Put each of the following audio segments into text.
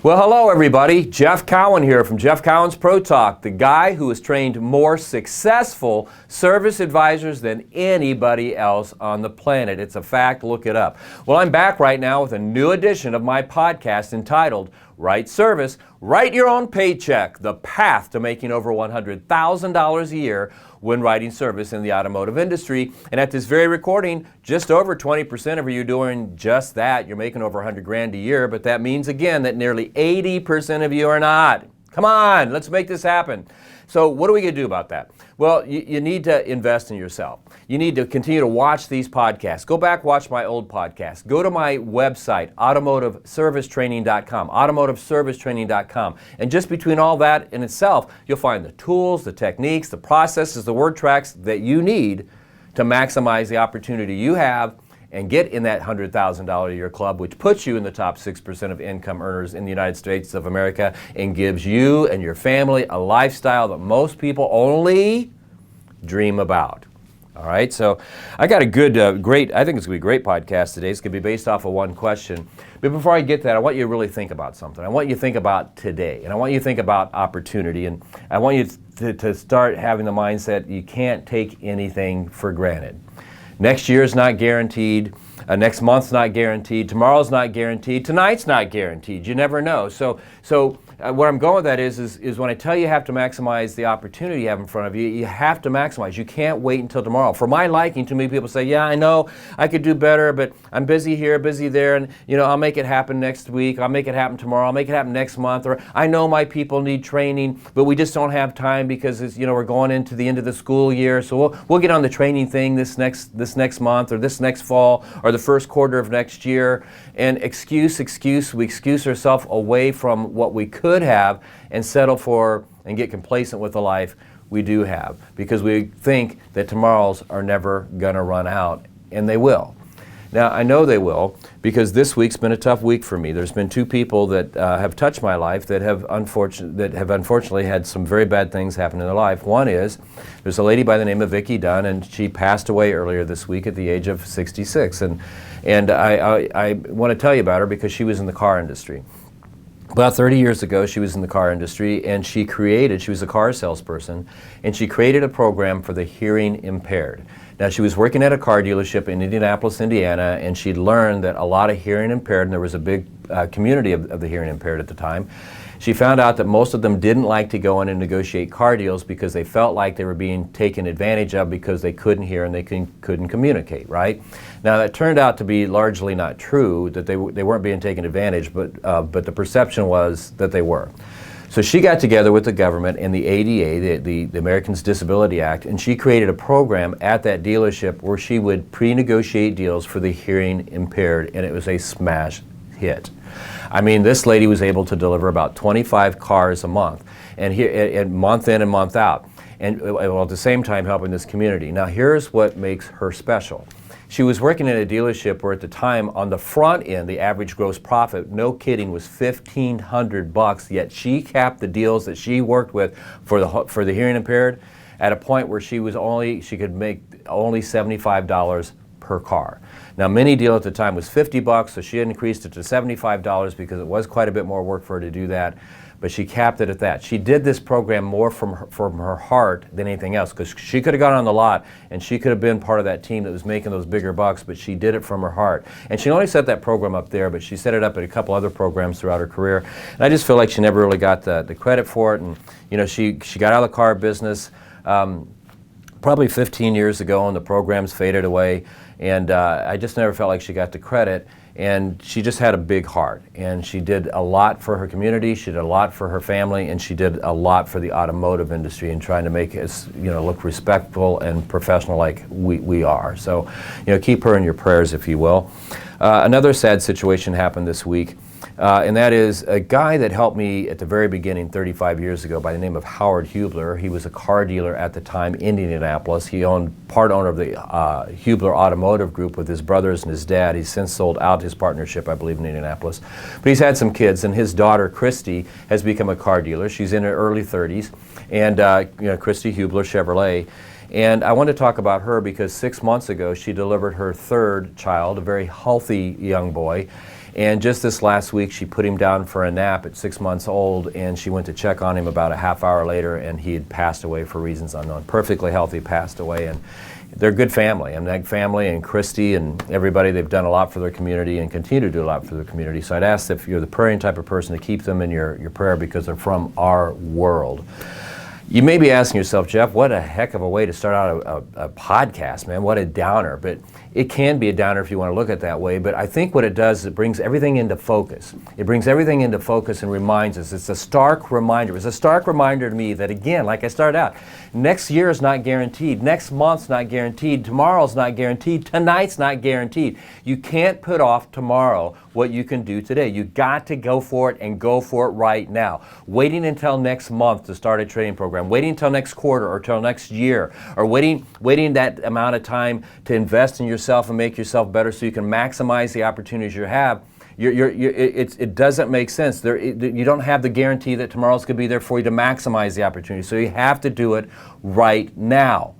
Well, hello everybody. Jeff Cowan here from Jeff Cowan's Pro Talk, the guy who has trained more successful service advisors than anybody else on the planet. It's a fact, look it up. Well, I'm back right now with a new edition of my podcast entitled Write Service, Write Your Own Paycheck, the path to making over $100,000 a year when writing service in the automotive industry. And at this very recording, just over 20% of you are doing just that. You're making over 100 grand a year, but that means again that nearly 80% of you are not. Come on, let's make this happen. So what are we going to do about that? Well, you need to invest in yourself. You need to continue to watch these podcasts. Go back, watch my old podcasts. Go to my website, automotiveservicetraining.com, automotiveservicetraining.com. And just between all that in itself, you'll find the tools, the techniques, the processes, the word tracks that you need to maximize the opportunity you have and get in that $100,000 a year club, which puts you in the top 6% of income earners in the United States of America and gives you and your family a lifestyle that most people only dream about. All right, so I got a good, great, I think it's going to be a great podcast today. It's going to be based off of one question. But before I get that, I want you to really think about something. I want you to think about today, and I want you to think about opportunity, and I want you to start having the mindset you can't take anything for granted. Next year's not guaranteed, next month's not guaranteed, tomorrow's not guaranteed, tonight's not guaranteed. You never know. So where I'm going with that is when I tell you have to maximize the opportunity you have in front of you, you have to maximize. You can't wait until tomorrow. For my liking, too many people say, yeah, I know I could do better, but I'm busy here, busy there, and I'll make it happen next week, I'll make it happen tomorrow, I'll make it happen next month, or I know my people need training, but we just don't have time because it's, we're going into the end of the school year, so we'll get on the training thing this next month, or this next fall, or the first quarter of next year. And we excuse ourselves away from what we could have and settle for and get complacent with the life we do have, because we think that tomorrows are never going to run out, and they will. Now, I know they will, because this week's been a tough week for me. There's been two people that have touched my life that have unfortunately had some very bad things happen in their life. One is, there's a lady by the name of Vicki Dunn, and she passed away earlier this week at the age of 66. And I want to tell you about her because she was in the car industry. About 30 years ago, she was in the car industry, and she was a car salesperson, and she created a program for the hearing impaired. Now, she was working at a car dealership in Indianapolis, Indiana, and she'd learned that a lot of hearing impaired, and there was a big community of the hearing impaired at the time. She found out that most of them didn't like to go in and negotiate car deals because they felt like they were being taken advantage of because they couldn't hear and they couldn't communicate, right? Now, that turned out to be largely not true, that they weren't being taken advantage, but the perception was that they were. So she got together with the government and the ADA, the Americans Disability Act, and she created a program at that dealership where she would pre-negotiate deals for the hearing impaired, and it was a smash hit. I mean, this lady was able to deliver about 25 cars a month, and month in and month out, and while at the same time helping this community. Now, here's what makes her special. She was working in a dealership where at the time, on the front end, the average gross profit, no kidding, was $1,500, yet she capped the deals that she worked with for the hearing impaired at a point where she could make only $75 per car. Now, mini deal at the time was $50, so she increased it to $75 because it was quite a bit more work for her to do that, but she capped it at that. She did this program more from her heart than anything else, because she could have gone on the lot and she could have been part of that team that was making those bigger bucks, but she did it from her heart. And she only set that program up there, but she set it up at a couple other programs throughout her career. And I just feel like she never really got the credit for it. And she got out of the car business probably 15 years ago, and the programs faded away. And I just never felt like she got the credit. And she just had a big heart, and she did a lot for her community, she did a lot for her family, and she did a lot for the automotive industry in trying to make us, look respectful and professional like we are. So, keep her in your prayers, if you will. Another sad situation happened this week, and that is a guy that helped me at the very beginning 35 years ago by the name of Howard Hubler. He was a car dealer at the time in Indianapolis. He part owner of the Hubler Automotive Group with his brothers and his dad. He's since sold out his partnership, I believe, in Indianapolis. But he's had some kids, and his daughter, Christy, has become a car dealer. She's in her early 30s, and Christy Hubler Chevrolet. And I want to talk about her because 6 months ago she delivered her third child, a very healthy young boy. And just this last week, she put him down for a nap at 6 months old, and she went to check on him about a half hour later, and he had passed away for reasons unknown. Perfectly healthy, passed away, and they're a good family. And that family and Christy and everybody, they've done a lot for their community and continue to do a lot for their community. So I'd ask if you're the praying type of person to keep them in your prayer, because they're from our world. You may be asking yourself, Jeff, what a heck of a way to start out a podcast, man. What a downer. But it can be a downer if you want to look at it that way. But I think what it does is it brings everything into focus. It brings everything into focus and reminds us. It's a stark reminder. It's a stark reminder to me that, again, like I started out, next year is not guaranteed. Next month's not guaranteed. Tomorrow's not guaranteed. Tonight's not guaranteed. You can't put off tomorrow what you can do today. You got to go for it, and go for it right now. Waiting until next month to start a training program, waiting until next quarter or till next year, or waiting that amount of time to invest in yourself and make yourself better so you can maximize the opportunities you have, it doesn't make sense. You don't have the guarantee that tomorrow's going to be there for you to maximize the opportunity. So you have to do it right now.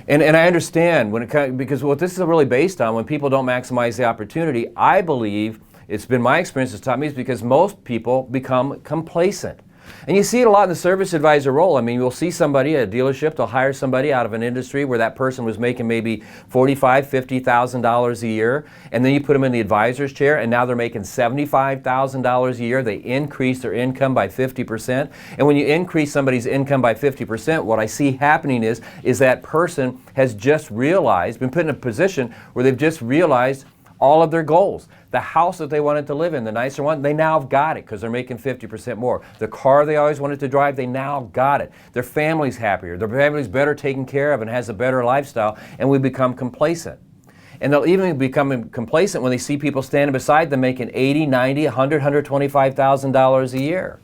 And I understand because what this is really based on, when people don't maximize the opportunity, I believe, it's been my experience that's taught me, is because most people become complacent. And you see it a lot in the service advisor role. I mean, you'll see somebody at a dealership, they'll hire somebody out of an industry where that person was making maybe $45,000, $50,000 a year, and then you put them in the advisor's chair, and now they're making $75,000 a year. They increase their income by 50%. And when you increase somebody's income by 50%, what I see happening is that person has just realized, been put in a position where they've just realized all of their goals. The house that they wanted to live in, the nicer one, they now have got it because they're making 50% more. The car they always wanted to drive, they now got it. Their family's happier. Their family's better taken care of and has a better lifestyle, and we become complacent. And they'll even become complacent when they see people standing beside them making $80,000, $90,000, $100,000, $125,000 a year.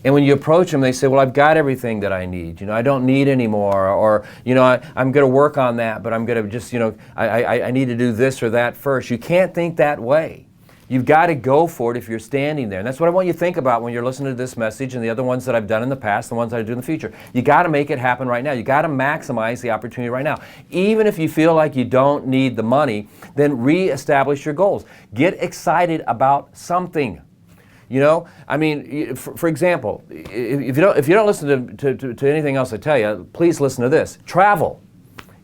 And when you approach them, they say, well, I've got everything that I need. I don't need any more. Or, I'm going to work on that, but I'm going to just, I need to do this or that first. You can't think that way. You've got to go for it if you're standing there. And that's what I want you to think about when you're listening to this message and the other ones that I've done in the past, the ones that I do in the future. You got to make it happen right now. You got to maximize the opportunity right now. Even if you feel like you don't need the money, then reestablish your goals. Get excited about something. For example, if you don't listen to anything else I tell you, please listen to this. Travel.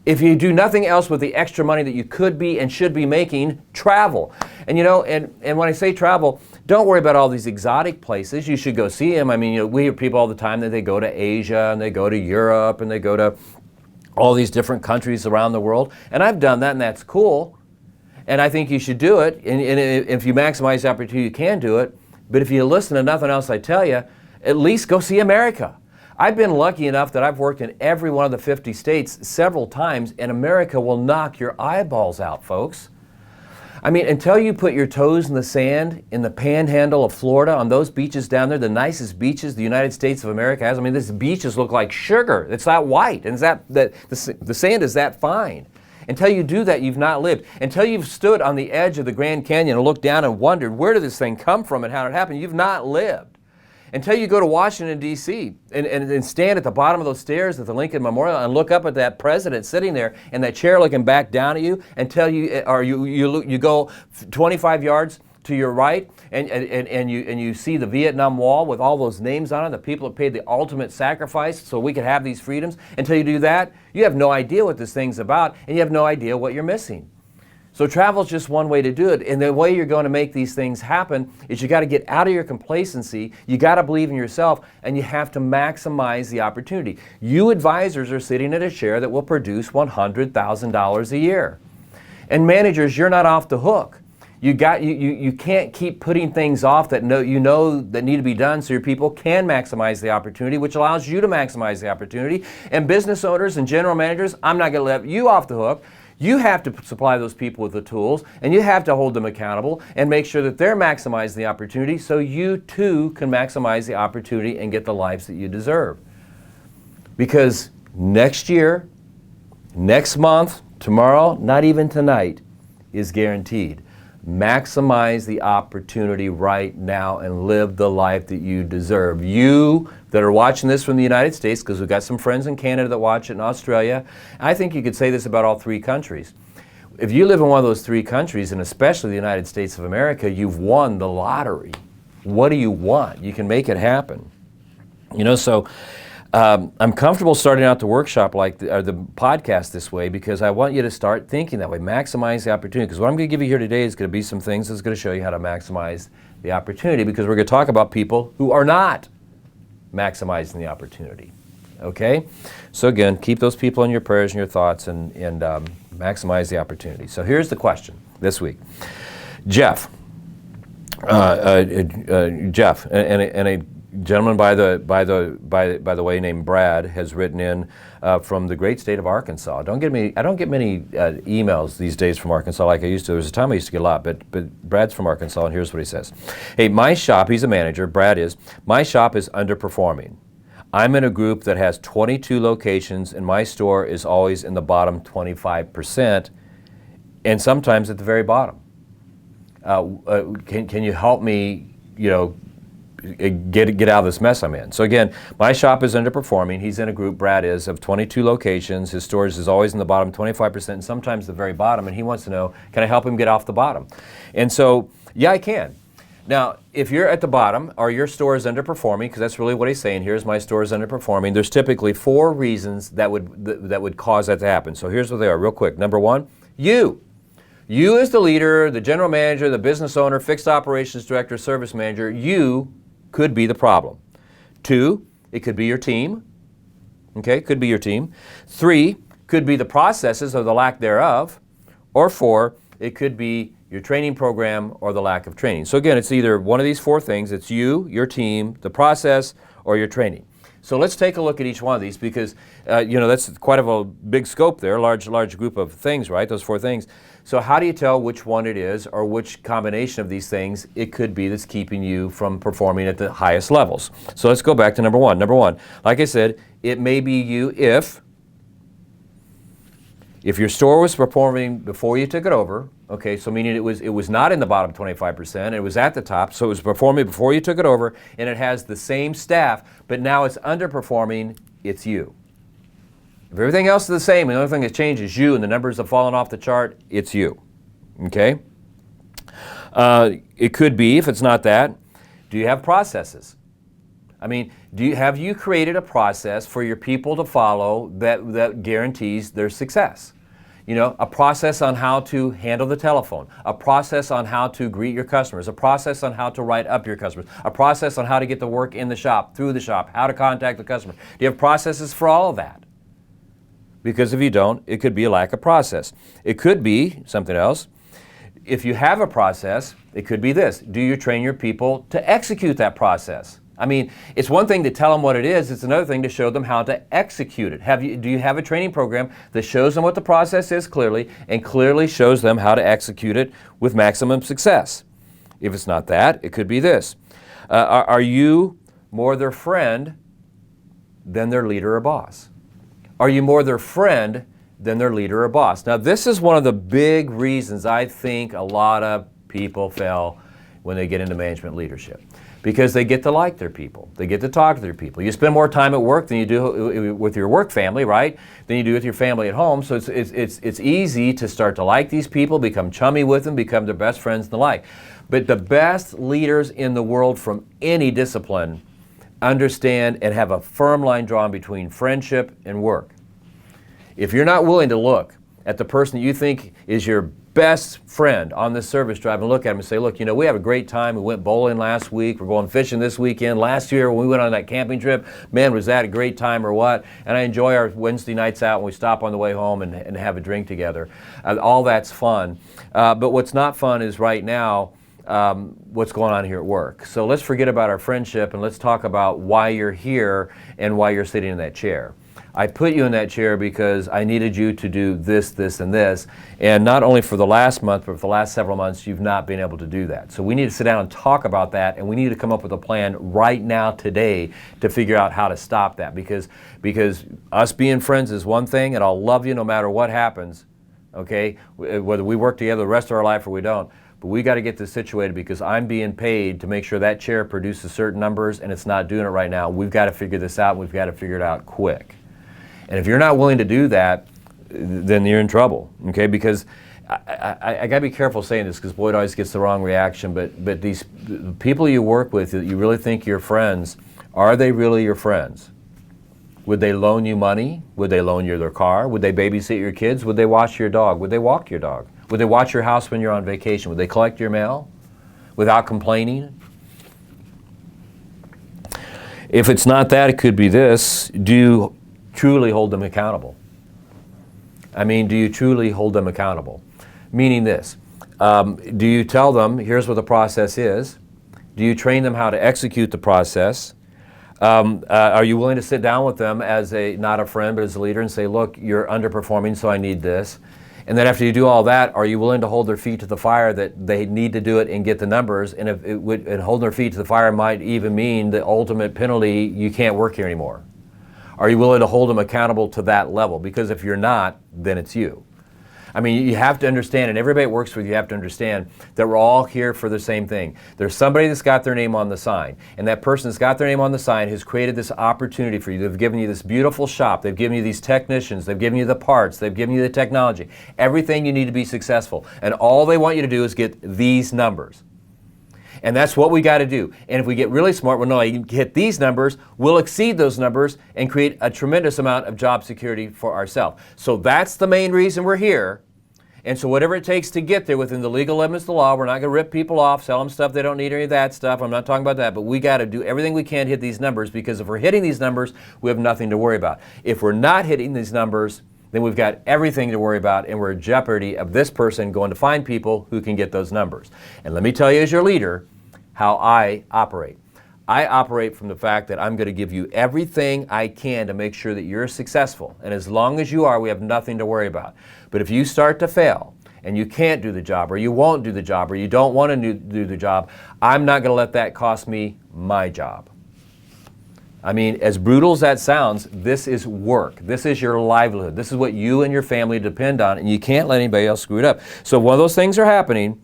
If you do nothing else with the extra money that you could be and should be making, travel. And and when I say travel, don't worry about all these exotic places. You should go see them. I mean, we hear people all the time that they go to Asia and they go to Europe and they go to all these different countries around the world. And I've done that, and that's cool. And I think you should do it. And if you maximize the opportunity, you can do it. But if you listen to nothing else I tell you, at least go see America. I've been lucky enough that I've worked in every one of the 50 states several times, and America will knock your eyeballs out, folks. I mean, until you put your toes in the sand in the panhandle of Florida, on those beaches down there, the nicest beaches the United States of America has. I mean, these beaches look like sugar. It's that white, and the sand is that fine. Until you do that, you've not lived. Until you've stood on the edge of the Grand Canyon and looked down and wondered, where did this thing come from and how did it happen? You've not lived. Until you go to Washington, D.C. and stand at the bottom of those stairs at the Lincoln Memorial and look up at that president sitting there in that chair looking back down at you, until you go 25 yards to your right and you see the Vietnam Wall with all those names on it, the people that paid the ultimate sacrifice so we could have these freedoms. Until you do that, you have no idea what this thing's about, and you have no idea what you're missing. So travel is just one way to do it, and the way you're going to make these things happen is you got to get out of your complacency, you got to believe in yourself, and you have to maximize the opportunity. You advisors are sitting at a chair that will produce $100,000 a year. And managers, you're not off the hook. You can't keep putting things off that that need to be done so your people can maximize the opportunity, which allows you to maximize the opportunity. And business owners and general managers, I'm not going to let you off the hook. You have to supply those people with the tools, and you have to hold them accountable and make sure that they're maximizing the opportunity so you too can maximize the opportunity and get the lives that you deserve. Because next year, next month, tomorrow, not even tonight, is guaranteed. Maximize the opportunity right now and live the life that you deserve. You that are watching this from the United States, because we've got some friends in Canada that watch it, in Australia, I think you could say this about all three countries. if you live in one of those three countries, and especially the United States of America, you've won the lottery. What do you want? You can make it happen. You know, so I'm comfortable starting out the workshop or the podcast this way because I want you to start thinking that way, maximize the opportunity. Because what I'm going to give you here today is going to be some things that's going to show you how to maximize the opportunity, because we're going to talk about people who are not maximizing the opportunity. Okay? So again, keep those people in your prayers and your thoughts and maximize the opportunity. So here's the question this week. Jeff, Jeff, and a gentleman by the way named Brad has written in from the great state of Arkansas. I don't get many emails these days from Arkansas like I used to. There was a time I used to get a lot, but Brad's from Arkansas, and here's what he says. Hey, my shop, he's a manager, Brad is, my shop is underperforming. I'm in a group that has 22 locations, and my store is always in the bottom 25%, and sometimes at the very bottom. Can you help me, get out of this mess I'm in? So again, my shop is underperforming. He's in a group, Brad is, of 22 locations. His stores is always in the bottom 25% and sometimes the very bottom, and he wants to know, can I help him get off the bottom? And so, yeah, I can. Now, if you're at the bottom or your store is underperforming, because that's really what he's saying, here's my store is underperforming, there's typically 4 reasons that would cause that to happen. So here's what they are real quick. Number 1, you. You as the leader, the general manager, the business owner, fixed operations director, service manager, you could be the problem. 2, it could be your team. Okay, could be your team. 3, could be the processes or the lack thereof. Or 4, it could be your training program or the lack of training. So again, it's either one of these 4 things. It's you, your team, the process, or your training. So let's take a look at each one of these because, that's quite of a big scope there, large group of things, right? Those 4 things. So how do you tell which one it is or which combination of these things it could be that's keeping you from performing at the highest levels? So let's go back to number 1. Number 1, like I said, it may be you if your store was performing before you took it over, okay, so meaning it was not in the bottom 25%, it was at the top, so it was performing before you took it over, and it has the same staff, but now it's underperforming, it's you. If everything else is the same, and the only thing that changes is you, and the numbers have fallen off the chart, it's you, okay? It could be, if it's not that, do you have processes? I mean, have you created a process for your people to follow that guarantees their success? A process on how to handle the telephone, a process on how to greet your customers, a process on how to write up your customers, a process on how to get the work in the shop, through the shop, how to contact the customer. Do you have processes for all of that? Because if you don't, it could be a lack of process. It could be something else. If you have a process, it could be this. Do you train your people to execute that process? I mean, it's one thing to tell them what it is, it's another thing to show them how to execute it. Do you have a training program that shows them what the process is clearly and clearly shows them how to execute it with maximum success? If it's not that, it could be this. Are you more their friend than their leader or boss? Are you more their friend than their leader or boss? Now, this is one of the big reasons I think a lot of people fail when they get into management leadership. Because they get to like their people. They get to talk to their people. You spend more time at work than you do with your work family, right? Than you do with your family at home. So it's easy to start to like these people, become chummy with them, become their best friends and the like. But the best leaders in the world from any discipline understand and have a firm line drawn between friendship and work. If you're not willing to look at the person that you think is your best friend on this service drive and look at him and say, look, we have a great time. We went bowling last week. We're going fishing this weekend. Last year when we went on that camping trip, man, was that a great time or what? And I enjoy our Wednesday nights out when we stop on the way home and have a drink together. All that's fun. But what's not fun is right now what's going on here at work. So let's forget about our friendship and let's talk about why you're here and why you're sitting in that chair. I put you in that chair because I needed you to do this, this, and this. And not only for the last month, but for the last several months, you've not been able to do that. So we need to sit down and talk about that, and we need to come up with a plan right now, today, to figure out how to stop that. Because us being friends is one thing, and I'll love you no matter what happens, okay? Whether we work together the rest of our life or we don't. But we got to get this situated because I'm being paid to make sure that chair produces certain numbers, and it's not doing it right now. We've got to figure this out, and we've got to figure it out quick. And if you're not willing to do that, then you're in trouble, okay? Because I got to be careful saying this because Boyd always gets the wrong reaction, but these people you work with that you really think you're friends, are they really your friends? Would they loan you money? Would they loan you their car? Would they babysit your kids? Would they watch your dog? Would they walk your dog? Would they watch your house when you're on vacation? Would they collect your mail without complaining? If it's not that, it could be this. Do you truly hold them accountable? I mean, do you truly hold them accountable? Meaning this, do you tell them, here's what the process is? Do you train them how to execute the process? Are you willing to sit down with them as not a friend, but as a leader and say, look, you're underperforming, so I need this. And then after you do all that, are you willing to hold their feet to the fire that they need to do it and get the numbers? And if and holding their feet to the fire might even mean the ultimate penalty, you can't work here anymore. Are you willing to hold them accountable to that level? Because if you're not, then it's you. I mean, you have to understand, and everybody that works with you have to understand that we're all here for the same thing. There's somebody that's got their name on the sign, and that person that's got their name on the sign has created this opportunity for you. They've given you this beautiful shop. They've given you these technicians. They've given you the parts. They've given you the technology. Everything you need to be successful. And all they want you to do is get these numbers. And that's what we got to do. And if we get really smart, we'll know you can hit these numbers, we'll exceed those numbers and create a tremendous amount of job security for ourselves. So that's the main reason we're here. And so whatever it takes to get there within the legal limits of the law, we're not going to rip people off, sell them stuff they don't need, any of that stuff. I'm not talking about that. But we got to do everything we can to hit these numbers, because if we're hitting these numbers, we have nothing to worry about. If we're not hitting these numbers, then we've got everything to worry about, and we're in jeopardy of this person going to find people who can get those numbers. And let me tell you as your leader how I operate. I operate from the fact that I'm going to give you everything I can to make sure that you're successful. And as long as you are, we have nothing to worry about. But if you start to fail and you can't do the job, or you won't do the job, or you don't want to do the job, I'm not going to let that cost me my job. I mean, as brutal as that sounds, this is work. This is your livelihood. This is what you and your family depend on, and you can't let anybody else screw it up. So if one of those things are happening,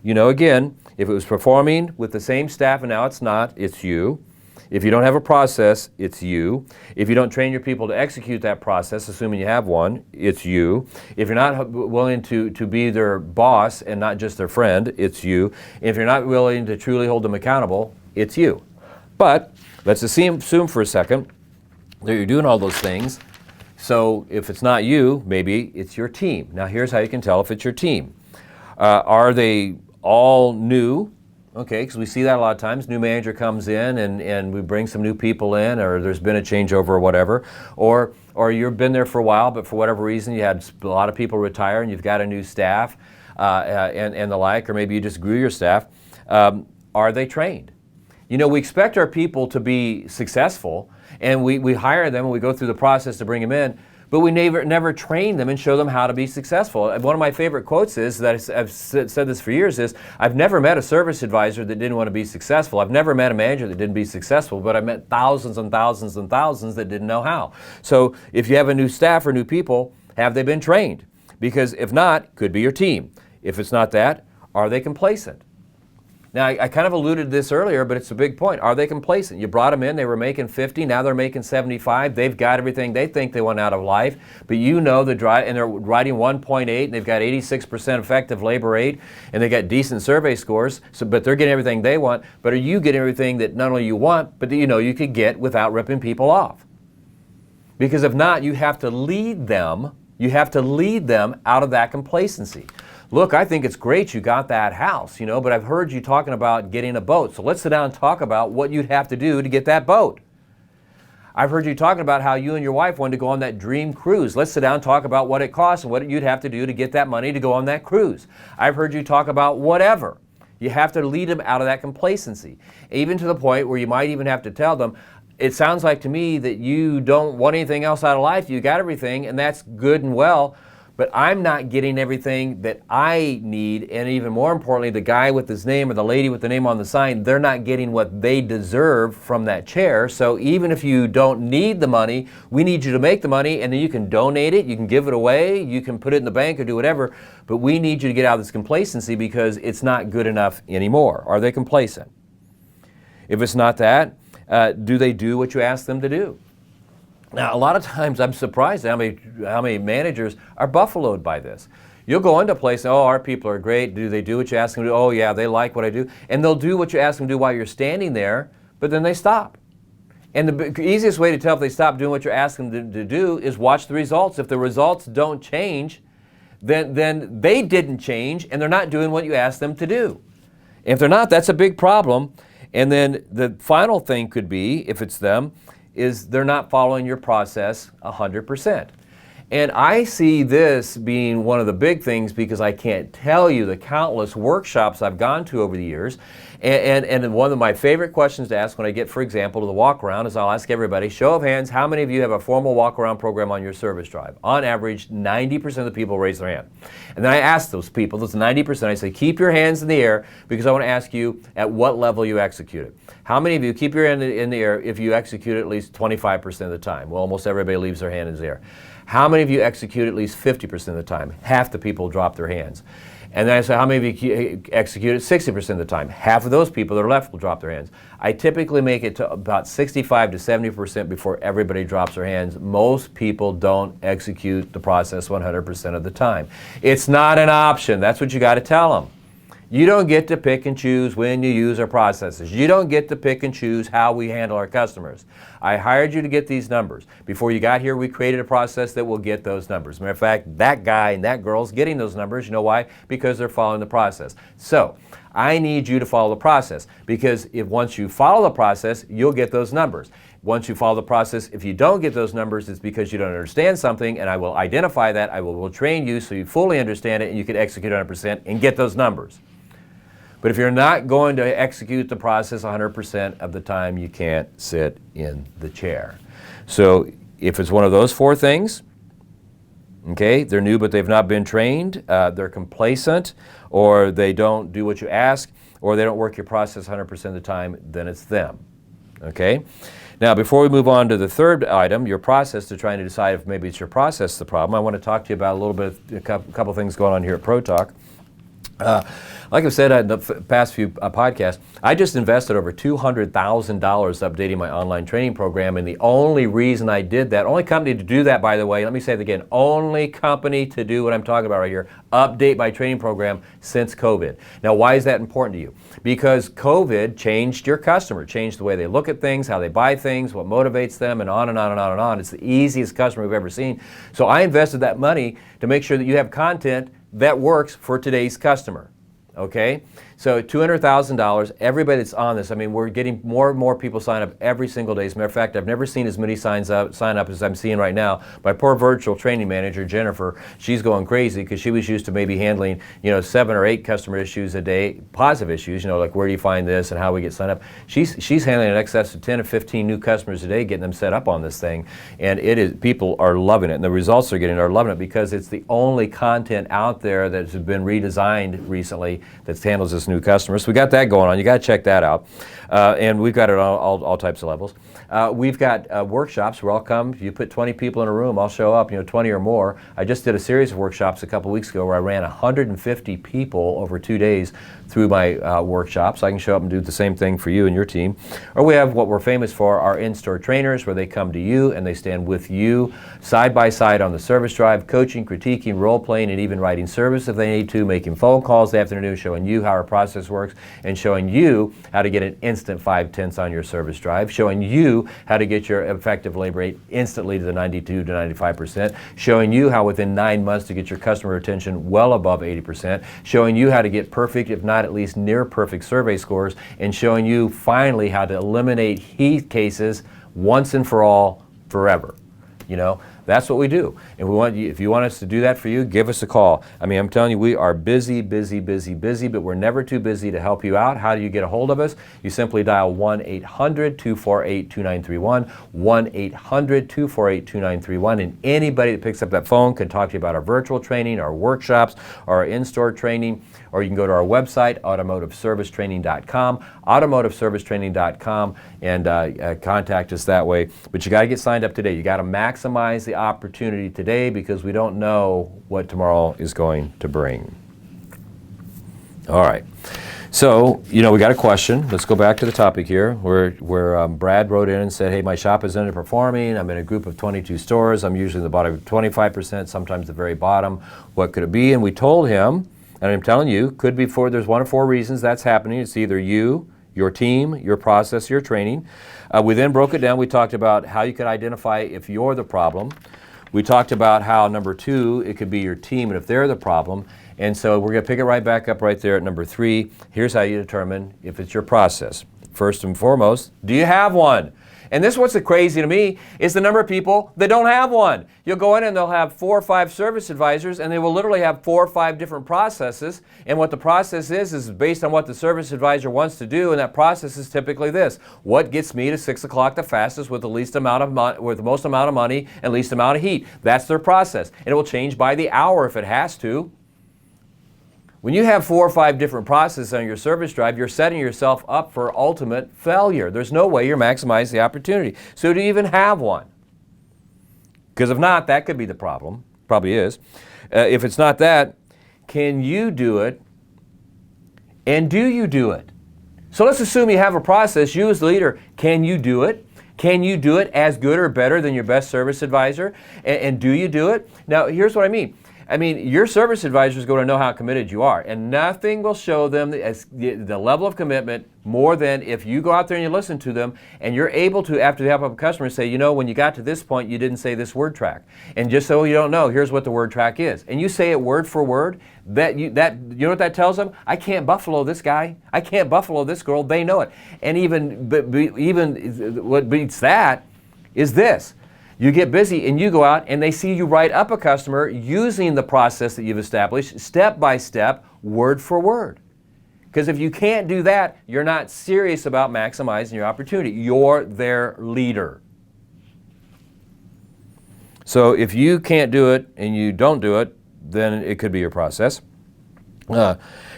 you know, again, if it was performing with the same staff and now it's not, it's you. If you don't have a process, it's you. If you don't train your people to execute that process, assuming you have one, it's you. If you're not willing to be their boss and not just their friend, it's you. If you're not willing to truly hold them accountable, it's you. But let's assume for a second that you're doing all those things. So if it's not you, maybe it's your team. Now here's how you can tell if it's your team. Are they all new? Okay, because we see that a lot of times. New manager comes in and we bring some new people in, or there's been a changeover or whatever. Or you've been there for a while, but for whatever reason you had a lot of people retire and you've got a new staff and the like, or maybe you just grew your staff. Are they trained? You know, we expect our people to be successful, and we hire them and we go through the process to bring them in, but we never train them and show them how to be successful. One of my favorite quotes is, that I've said this for years, is, I've never met a service advisor that didn't want to be successful. I've never met a manager that didn't be successful, but I've met thousands and thousands and thousands that didn't know how. So if you have a new staff or new people, have they been trained? Because if not, could be your team. If it's not that, are they complacent? Now, I kind of alluded to this earlier, but it's a big point. Are they complacent? You brought them in, they were making 50, now they're making 75. They've got everything they think they want out of life, but you know and they're writing 1.8, and they've got 86% effective labor rate, and they got decent survey scores, but they're getting everything they want. But are you getting everything that not only you want, but that you know you could get without ripping people off? Because if not, you have to lead them. You have to lead them out of that complacency. Look, I think it's great you got that house, you know, but I've heard you talking about getting a boat. So let's sit down and talk about what you'd have to do to get that boat. I've heard you talking about how you and your wife wanted to go on that dream cruise. Let's sit down and talk about what it costs and what you'd have to do to get that money to go on that cruise. I've heard you talk about whatever. You have to lead them out of that complacency, even to the point where you might even have to tell them, it sounds like to me that you don't want anything else out of life. You got everything, and that's good and well. But I'm not getting everything that I need, and even more importantly, the guy with his name or the lady with the name on the sign, they're not getting what they deserve from that chair. So even if you don't need the money, we need you to make the money, and then you can donate it, you can give it away, you can put it in the bank or do whatever, but we need you to get out of this complacency because it's not good enough anymore. Are they complacent? If it's not that, do they do what you ask them to do? Now, a lot of times I'm surprised how many managers are buffaloed by this. You'll go into a place, oh, our people are great. Do they do what you ask them to do? Oh, yeah, they like what I do. And they'll do what you ask them to do while you're standing there, but then they stop. And the easiest way to tell if they stop doing what you're asking them to do is watch the results. If the results don't change, then they didn't change and they're not doing what you asked them to do. If they're not, that's a big problem. And then the final thing could be, if it's them, is they're not following your process 100%. And I see this being one of the big things because I can't tell you the countless workshops I've gone to over the years. And one of my favorite questions to ask when I get, for example, to the walk around is I'll ask everybody, show of hands, how many of you have a formal walk around program on your service drive? On average, 90% of the people raise their hand. And then I ask those people, those 90%, I say, keep your hands in the air because I want to ask you at what level you execute it. How many of you keep your hand in the air if you execute at least 25% of the time? Well, almost everybody leaves their hand in the air. How many of you execute at least 50% of the time? Half the people drop their hands. And then I say, how many of you execute it 60% of the time? Half of those people that are left will drop their hands. I typically make it to about 65 to 70% before everybody drops their hands. Most people don't execute the process 100% of the time. It's not an option. That's what you got to tell them. You don't get to pick and choose when you use our processes. You don't get to pick and choose how we handle our customers. I hired you to get these numbers. Before you got here, we created a process that will get those numbers. Matter of fact, that guy and that girl's getting those numbers. You know why? Because they're following the process. So I need you to follow the process because if once you follow the process, you'll get those numbers. Once you follow the process, if you don't get those numbers, it's because you don't understand something, and I will identify that. I will train you so you fully understand it and you can execute 100% and get those numbers. But if you're not going to execute the process 100% of the time, you can't sit in the chair. So if it's one of those four things, okay, they're new but they've not been trained, they're complacent, or they don't do what you ask, or they don't work your process 100% of the time, then it's them. Okay? Now, before we move on to the third item, your process, to trying to decide if maybe it's your process the problem, I want to talk to you about a little bit, a couple things going on here at Pro Talk. Like I've said in the past few podcasts, I just invested over $200,000 updating my online training program, and the only reason I did that, only company to do that, by the way, let me say it again, only company to do what I'm talking about right here, update my training program since COVID. Now, why is that important to you? Because COVID changed your customer, changed the way they look at things, how they buy things, what motivates them, and on and on and on and on. It's the easiest customer we've ever seen. So I invested that money to make sure that you have content that works for today's customer. Okay, so $200,000, everybody that's on this, I mean, we're getting more and more people sign up every single day. As a matter of fact, I've never seen as many sign up as I'm seeing right now. My poor virtual training manager, Jennifer, she's going crazy because she was used to maybe handling, 7 or 8 customer issues a day, positive issues, like where do you find this and how we get signed up. She's handling in excess of 10 or 15 new customers a day, getting them set up on this thing, and people are loving it, and the results they're getting are loving it because it's the only content out there that's been redesigned recently that handles this new customer. So we got that going on. You got to check that out. And we've got it on all types of levels. We've got workshops where I'll come. If you put 20 people in a room, I'll show up, 20 or more. I just did a series of workshops a couple weeks ago where I ran 150 people over 2 days through my workshops. I can show up and do the same thing for you and your team. Or we have what we're famous for, our in-store trainers, where they come to you and they stand with you side by side on the service drive, coaching, critiquing, role-playing, and even writing service if they need to, making phone calls the afternoon, showing you how our process works, and showing you how to get an instant 5/10 on your service drive, showing you how to get your effective labor rate instantly to the 92 to 95%, showing you how within 9 months to get your customer retention well above 80%, showing you how to get perfect, if not at least near perfect survey scores, and showing you finally how to eliminate heat cases once and for all, forever. That's what we do. And if you want us to do that for you, give us a call. I mean, I'm telling you, we are busy, but we're never too busy to help you out. How do you get a hold of us? You simply dial 1-800-248-2931, 1-800-248-2931, and anybody that picks up that phone can talk to you about our virtual training, our workshops, our in-store training, or you can go to our website, automotiveservicetraining.com, automotiveservicetraining.com, and contact us that way. But you got to get signed up today. You got to maximize the opportunity today because we don't know what tomorrow is going to bring. All right. So, we got a question. Let's go back to the topic here where Brad wrote in and said, hey, my shop is underperforming. I'm in a group of 22 stores. I'm usually in the bottom of 25%, sometimes the very bottom. What could it be? And we told him, and I'm telling you, could be there's one of four reasons that's happening. It's either you, your team, your process, your training. We then broke it down. We talked about how you could identify if you're the problem. We talked about how, number two, it could be your team and if they're the problem. And so we're going to pick it right back up right there at number three. Here's how you determine if it's your process. First and foremost, do you have one? And this is what's crazy to me is the number of people that don't have one. You'll go in and they'll have 4 or 5 service advisors and they will literally have 4 or 5 different processes. And what the process is based on what the service advisor wants to do, and that process is typically this. What gets me to 6 o'clock the fastest with the least amount of with the most amount of money and least amount of heat? That's their process. And it will change by the hour if it has to. When you have 4 or 5 different processes on your service drive, you're setting yourself up for ultimate failure. There's no way you're maximizing the opportunity. So do you even have one? Because if not, that could be the problem. Probably is. If it's not that, can you do it? And do you do it? So let's assume you have a process. You as the leader, can you do it? Can you do it as good or better than your best service advisor? And do you do it? Now, here's what I mean. Your service advisor is going to know how committed you are, and nothing will show them the level of commitment more than if you go out there and you listen to them, and you're able to, after they help up a customer, say, when you got to this point, you didn't say this word track. And just so you don't know, here's what the word track is. And you say it word for word, you know what that tells them? I can't buffalo this guy. I can't buffalo this girl. They know it. And even what beats that is this. You get busy and you go out and they see you write up a customer using the process that you've established, step by step, word for word. Because if you can't do that, you're not serious about maximizing your opportunity. You're their leader. So if you can't do it and you don't do it, then it could be your process.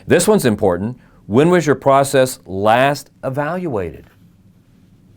This one's important. When was your process last evaluated?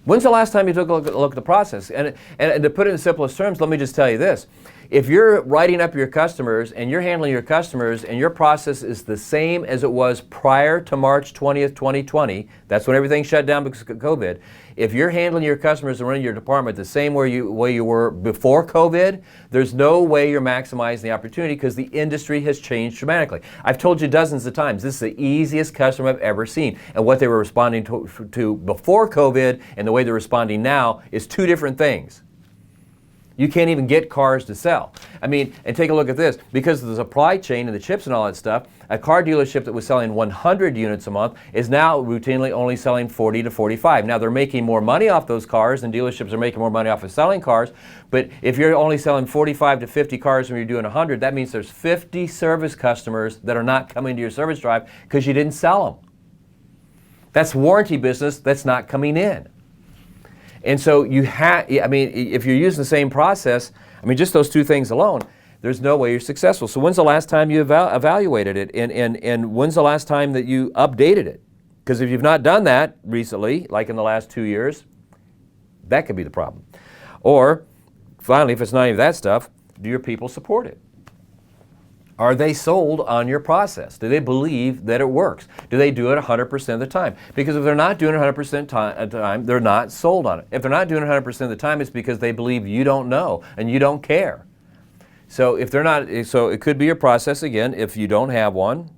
When's the last time you took a look at the process? And to put it in the simplest terms, let me just tell you this. If you're writing up your customers and you're handling your customers and your process is the same as it was prior to March 20th, 2020, that's when everything shut down because of COVID. If you're handling your customers and running your department the same way you were before COVID, there's no way you're maximizing the opportunity because the industry has changed dramatically. I've told you dozens of times, this is the easiest customer I've ever seen. And what they were responding to before COVID and the way they're responding now is two different things. You can't even get cars to sell. And take a look at this. Because of the supply chain and the chips and all that stuff, a car dealership that was selling 100 units a month is now routinely only selling 40 to 45. Now, they're making more money off those cars, and dealerships are making more money off of selling cars. But if you're only selling 45 to 50 cars when you're doing 100, that means there's 50 service customers that are not coming to your service drive because you didn't sell them. That's warranty business that's not coming in. And so if you're using the same process, just those two things alone, there's no way you're successful. So when's the last time you evaluated it? And when's the last time that you updated it? Because if you've not done that recently, like in the last 2 years, that could be the problem. Or, finally, if it's not any of that stuff, do your people support it? Are they sold on your process? Do they believe that it works? Do they do it 100% of the time? Because if they're not doing it 100% of the time, they're not sold on it. If they're not doing it 100% of the time, it's because they believe you don't know and you don't care. So if they're not, so it could be your process again if you don't have one.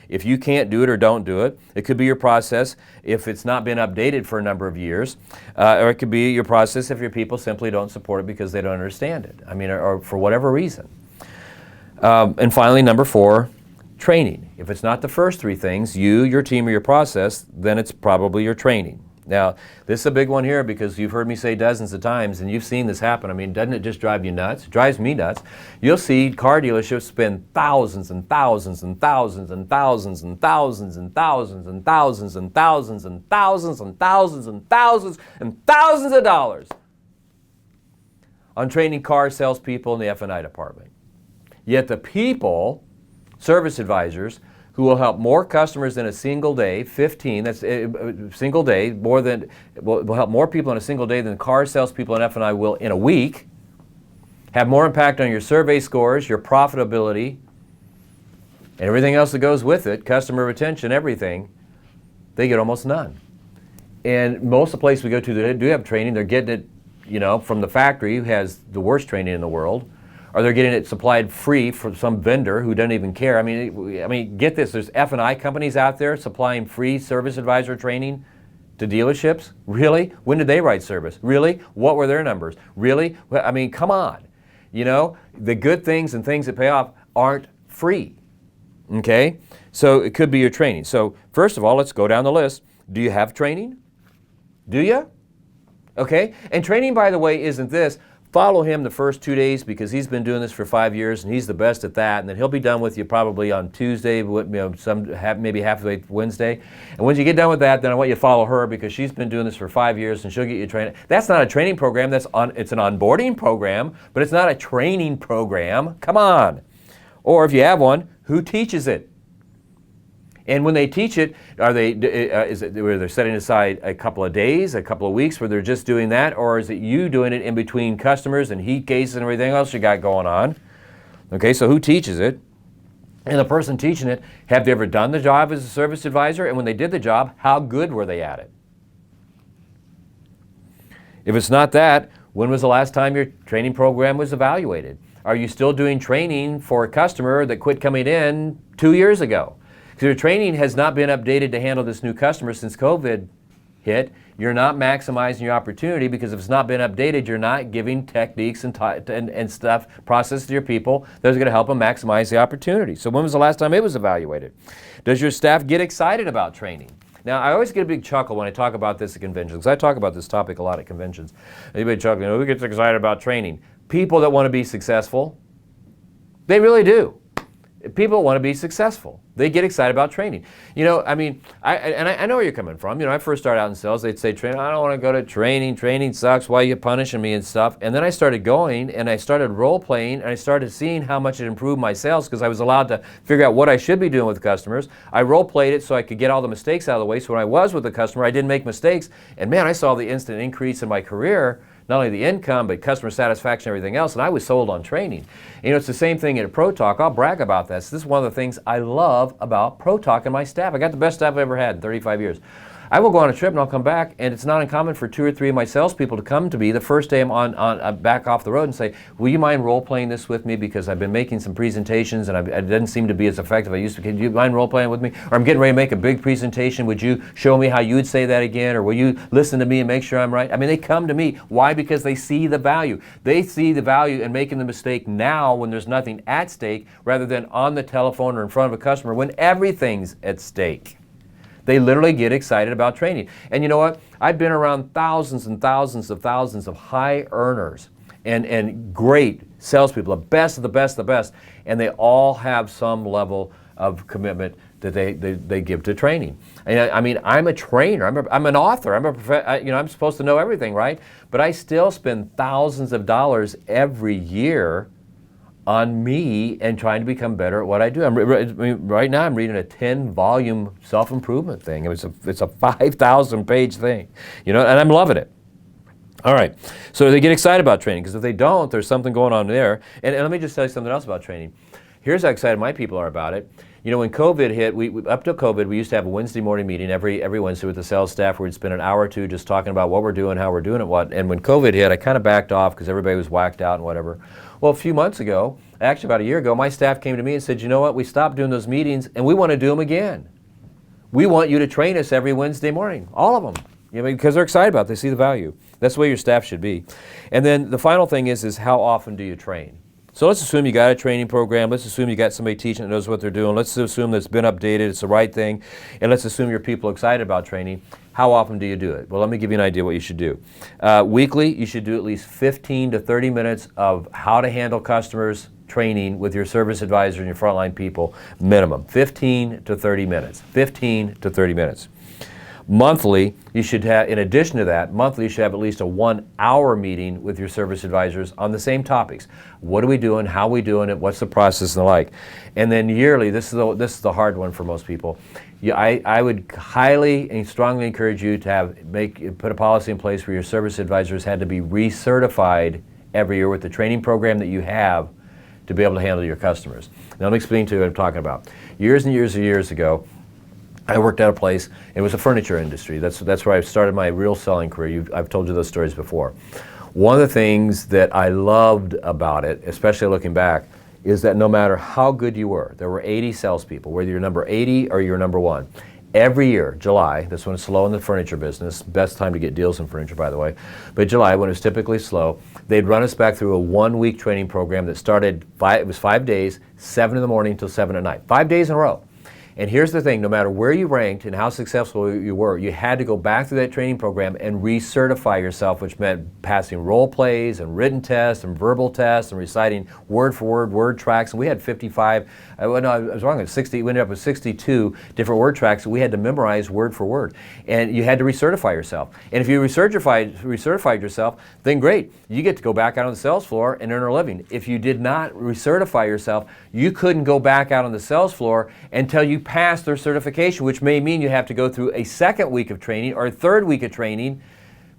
If you can't do it or don't do it. It could be your process if it's not been updated for a number of years, or it could be your process if your people simply don't support it because they don't understand it. Or for whatever reason. And finally, number 4, training. If it's not the first 3 things, you, your team, or your process, then it's probably your training. Now, this is a big one here because you've heard me say dozens of times, and you've seen this happen. Doesn't it just drive you nuts? It drives me nuts. You'll see car dealerships spend thousands and thousands and thousands and thousands and thousands and thousands and thousands and thousands and thousands and thousands and thousands and thousands of dollars on training car salespeople in the F&I department. Yet the people, service advisors, who will help more customers in a single day, 15, that's a single day, will help more people in a single day than car salespeople in F&I will in a week, have more impact on your survey scores, your profitability, and everything else that goes with it, customer retention, everything. they get almost none. And most of the places we go to that do have training, they're getting it, you know, from the factory who has the worst training in the world, or they're getting it supplied free from some vendor who doesn't even care. I mean, get this, there's F&I companies out there supplying free service advisor training to dealerships. Really? When did they write service? Really? What were their numbers? Really? I mean, come on. You know, the good things and things that pay off aren't free. Okay? So it could be your training. So first of all, let's go down the list. Do you have training? Do you? Okay? And training, by the way, isn't this. Follow him the first 2 days because he's been doing this for 5 years and he's the best at that. And then he'll be done with you probably on Tuesday, maybe halfway Wednesday. And once you get done with that, then I want you to follow her because she's been doing this for 5 years and she'll get you trained. That's not a training program. It's an onboarding program, but it's not a training program. Come on. Or if you have one, who teaches it? And when they teach it, is it where they're setting aside a couple of days, a couple of weeks where they're just doing that, or is it you doing it in between customers and heat cases and everything else you got going on? Okay, so who teaches it? And the person teaching it, have they ever done the job as a service advisor? And when they did the job, how good were they at it? If it's not that, when was the last time your training program was evaluated? Are you still doing training for a customer that quit coming in 2 years ago? Because your training has not been updated to handle this new customer since COVID hit. You're not maximizing your opportunity because if it's not been updated, you're not giving techniques and stuff, processes to your people that's going to help them maximize the opportunity. So when was the last time it was evaluated? Does your staff get excited about training? Now, I always get a big chuckle when I talk about this at conventions, because I talk about this topic a lot at conventions. Anybody chuckling, who gets excited about training? People that want to be successful, they really do. People want to be successful. They get excited about training. You know, I mean, I know where you're coming from. You know, I first started out in sales, they'd say, "Training, I don't want to go to training. Training sucks. Why are you punishing me and stuff?" And then I started going and I started role playing and I started seeing how much it improved my sales because I was allowed to figure out what I should be doing with customers. I role played it so I could get all the mistakes out of the way. So when I was with the customer, I didn't make mistakes. And man, I saw the instant increase in my career. Not only the income, but customer satisfaction and everything else, and I was sold on training. You know, it's the same thing at Pro Talk. I'll brag about this. This is one of the things I love about Pro Talk and my staff. I got the best staff I've ever had in 35 years. I will go on a trip and I'll come back, and it's not uncommon for 2 or 3 of my salespeople to come to me the first day I'm on back off the road and say, "Will you mind role playing this with me because I've been making some presentations and it doesn't seem to be as effective as I used to. Can you mind role playing with me? Or I'm getting ready to make a big presentation. Would you show me how you would say that again? Or will you listen to me and make sure I'm right?" I mean, they come to me. Why? Because they see the value. They see the value in making the mistake now when there's nothing at stake rather than on the telephone or in front of a customer when everything's at stake. They literally get excited about training. And you know what? I've been around thousands and thousands of high earners and great salespeople, the best of the best of the best, and they all have some level of commitment that they give to training. And I mean, I'm a trainer. I'm an author. I'm supposed to know everything, right? But I still spend thousands of dollars every year on me and trying to become better at what I do. Right now I'm reading a 10-volume self-improvement thing. It's a 5,000-page thing, you know, and I'm loving it. All right, so they get excited about training because if they don't, there's something going on there. And let me just tell you something else about training. Here's how excited my people are about it. You know, when COVID hit, up to COVID, we used to have a Wednesday morning meeting every Wednesday with the sales staff where we'd spend an hour or two just talking about what we're doing, how we're doing it, what. And when COVID hit, I kind of backed off because everybody was whacked out and whatever. Well, a few months ago, actually about a year ago, my staff came to me and said, "You know what, we stopped doing those meetings and we want to do them again. We want you to train us every Wednesday morning," all of them. You know, because they're excited about it, they see the value. That's the way your staff should be. And then the final thing is how often do you train? So let's assume you got a training program. Let's assume you got somebody teaching that knows what they're doing. Let's assume that it's been updated, it's the right thing. And let's assume your people are excited about training. How often do you do it? Well, let me give you an idea what you should do. Weekly, you should do at least 15 to 30 minutes of how to handle customers training with your service advisor and your frontline people, minimum. 15 to 30 minutes. 15 to 30 minutes. Monthly, you should have, in addition to that, monthly you should have at least a 1-hour meeting with your service advisors on the same topics. What are we doing? How are we doing it? What's the process and the like? And then yearly, this is the hard one for most people. I would highly and strongly encourage you to put a policy in place where your service advisors had to be recertified every year with the training program that you have to be able to handle your customers. Now let me explain to you what I'm talking about. Years and years and years ago, I worked at a place, it was a furniture industry. That's where I started my real selling career. I've told you those stories before. One of the things that I loved about it, especially looking back, is that no matter how good you were, there were 80 salespeople, whether you're number 80 or you're number 1. Every year, July, that's when it's slow in the furniture business, best time to get deals in furniture, by the way, but July, when it was typically slow, they'd run us back through a 1-week training program that started, it was 5 days, 7 in the morning till 7 at night, 5 days in a row. And here's the thing, no matter where you ranked and how successful you were, you had to go back through that training program and recertify yourself, which meant passing role plays and written tests and verbal tests and reciting word for word, word tracks. And we had 55, I was wrong, 60, we ended up with 62 different word tracks that we had to memorize word for word. And you had to recertify yourself. And if you recertified yourself, then great, you get to go back out on the sales floor and earn a living. If you did not recertify yourself, you couldn't go back out on the sales floor until you passed their certification, which may mean you have to go through a 2nd week of training or a 3rd week of training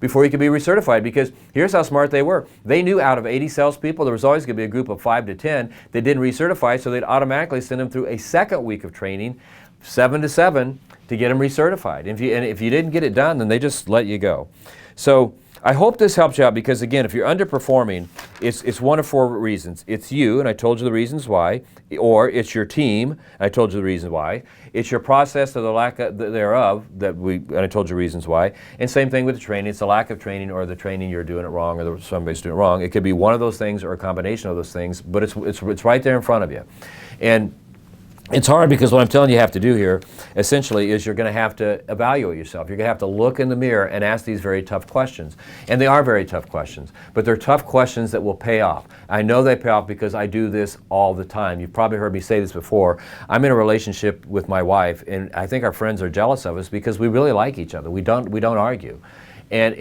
before you could be recertified. Because here's how smart they were. They knew out of 80 salespeople, there was always going to be a group of 5 to 10 that didn't recertify, so they'd automatically send them through a 2nd week of training, 7 to 7, to get them recertified. And if you didn't get it done, then they just let you go. So I hope this helps you out, because again, if you're underperforming, it's one of 4 reasons. It's you, and I told you the reasons why, or it's your team, and I told you the reasons why. It's your process or the lack thereof, and I told you reasons why. And same thing with the training. It's the lack of training, or the training you're doing it wrong, or somebody's doing it wrong. It could be one of those things or a combination of those things, but it's right there in front of you. And it's hard because what I'm telling you have to do here, essentially, is you're going to have to evaluate yourself. You're going to have to look in the mirror and ask these very tough questions. And they are very tough questions, but they're tough questions that will pay off. I know they pay off because I do this all the time. You've probably heard me say this before. I'm in a relationship with my wife, and I think our friends are jealous of us because we really like each other. We don't argue. And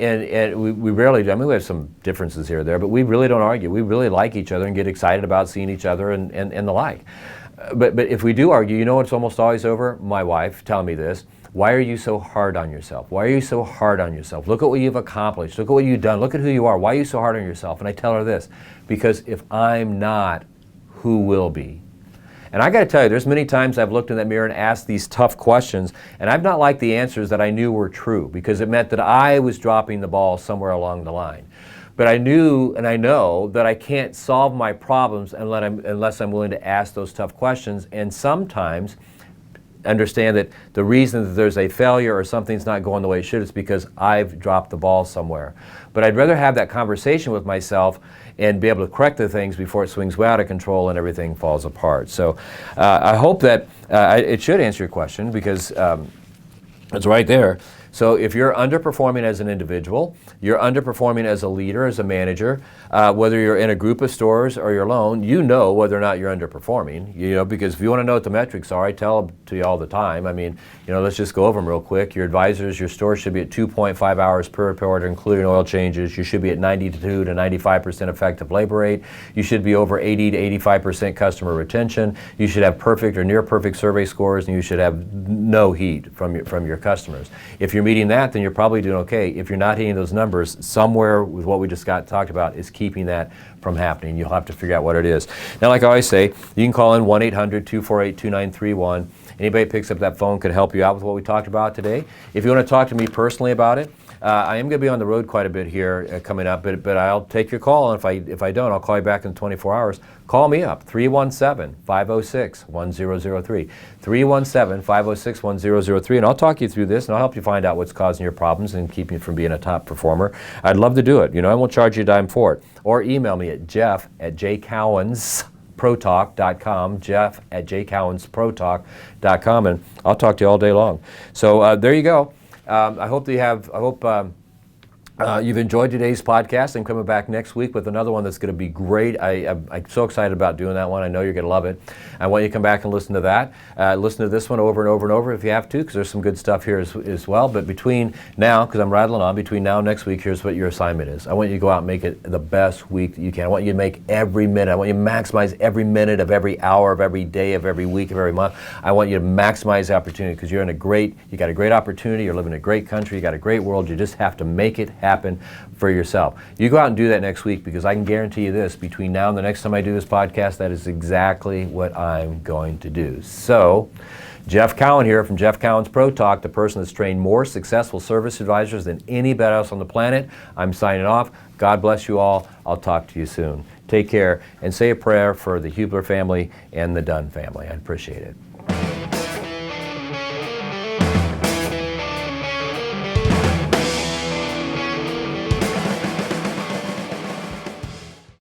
we rarely do. I mean, we have some differences here or there, but we really don't argue. We really like each other and get excited about seeing each other and the like. But if we do argue, you know what's almost always over? My wife telling me this. Why are you so hard on yourself? Why are you so hard on yourself? Look at what you've accomplished. Look at what you've done. Look at who you are. Why are you so hard on yourself? And I tell her this, because if I'm not, who will be? And I got to tell you, there's many times I've looked in that mirror and asked these tough questions, and I've not liked the answers that I knew were true, because it meant that I was dropping the ball somewhere along the line. But I knew and I know that I can't solve my problems unless I'm willing to ask those tough questions, and sometimes understand that the reason that there's a failure or something's not going the way it should is because I've dropped the ball somewhere. But I'd rather have that conversation with myself and be able to correct the things before it swings way out of control and everything falls apart. So I hope that it should answer your question, because it's right there. So if you're underperforming as an individual, you're underperforming as a leader, as a manager, whether you're in a group of stores or you're alone, you know whether or not you're underperforming, because if you want to know what the metrics are, I tell them to you all the time. I mean, let's just go over them real quick. Your advisors, your store should be at 2.5 hours per repair order, including oil changes. You should be at 92 to 95% effective labor rate. You should be over 80 to 85% customer retention. You should have perfect or near perfect survey scores, and you should have no heat from your customers. If you're meeting that, then you're probably doing okay. If you're not hitting those numbers, somewhere with what we just talked about is keeping that from happening. You'll have to figure out what it is. Now, like I always say, you can call in 1-800-248-2931. Anybody picks up that phone could help you out with what we talked about today. If you want to talk to me personally about it, I am going to be on the road quite a bit here coming up, but I'll take your call, and if I don't, I'll call you back in 24 hours. Call me up, 317-506-1003, 317-506-1003, and I'll talk you through this, and I'll help you find out what's causing your problems and keeping you from being a top performer. I'd love to do it. I won't charge you a dime for it. Or email me at jeff@jcowans.com, jeff@jcowans.com, and I'll talk to you all day long. So there you go. I hope you've enjoyed today's podcast. I'm coming back next week with another one that's going to be great. I'm so excited about doing that one. I know you're going to love it. I want you to come back and listen to that. Listen to this one over and over and over if you have to, because there's some good stuff here as well. But between now, because I'm rattling on, between now and next week, here's what your assignment is. I want you to go out and make it the best week that you can. I want you to make every minute. I want you to maximize every minute of every hour of every day of every week of every month. I want you to maximize the opportunity, because you got a great opportunity. You're living in a great country. You got a great world. You just have to make it happen for yourself. You go out and do that next week, because I can guarantee you this, between now and the next time I do this podcast, that is exactly what I'm going to do. So Jeff Cowan here from Jeff Cowan's Pro Talk, the person that's trained more successful service advisors than anybody else on the planet. I'm signing off. God bless you all. I'll talk to you soon. Take care and say a prayer for the Hubler family and the Dunn family. I'd appreciate it.